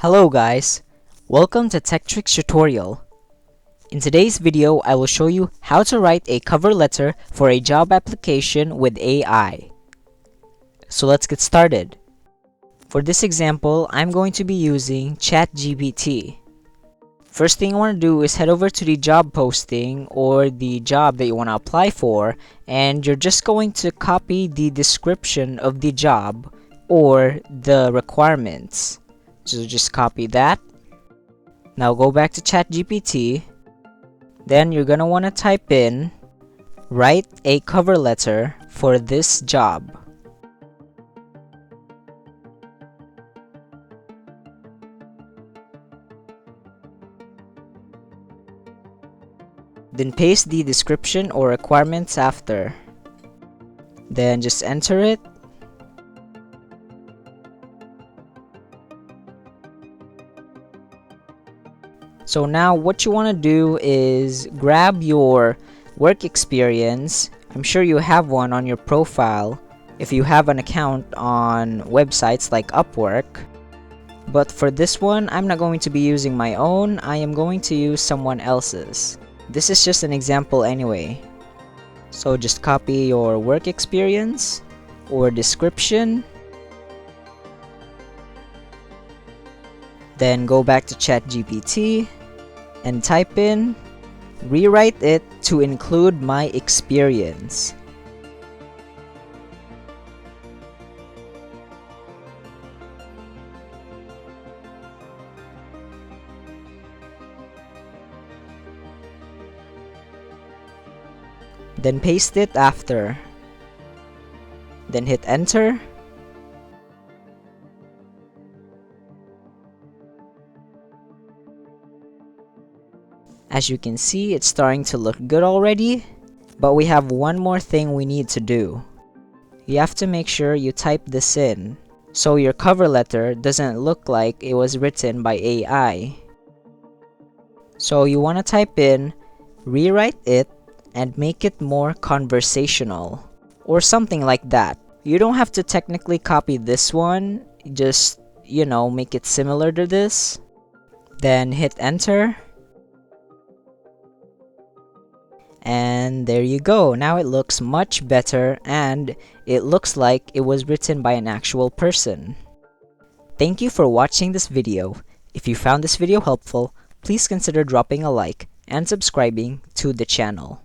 Hello guys, welcome to Tech Tricks tutorial. In today's video, I will show you how to write a cover letter for a job application with AI. So let's get started. For this example, I'm going to be using ChatGPT. First thing you want to do is head over to the job posting or the job that you want to apply for, and you're just going to copy the description of the job or the requirements. So just copy that. Now go back to ChatGPT. Then you're gonna want to type in, write a cover letter for this job. Then paste the description or requirements after. Then just enter it. So now what you want to do is grab your work experience. I'm sure you have one on your profile if you have an account on websites like Upwork. But for this one, I'm not going to be using my own. I am going to use someone else's. This is just an example anyway. So just copy your work experience or description. Then go back to ChatGPT and type in, rewrite it to include my experience. Then paste it after. Then hit enter. As you can see, it's starting to look good already, but we have one more thing we need to do. You have to make sure you type this in, so your cover letter doesn't look like it was written by AI. So you want to type in, rewrite it, and make it more conversational, or something like that. You don't have to technically copy this one, just, make it similar to this. Then hit enter. And there you go. Now it looks much better and it looks like it was written by an actual person. Thank you for watching this video. If you found this video helpful, please consider dropping a like and subscribing to the channel.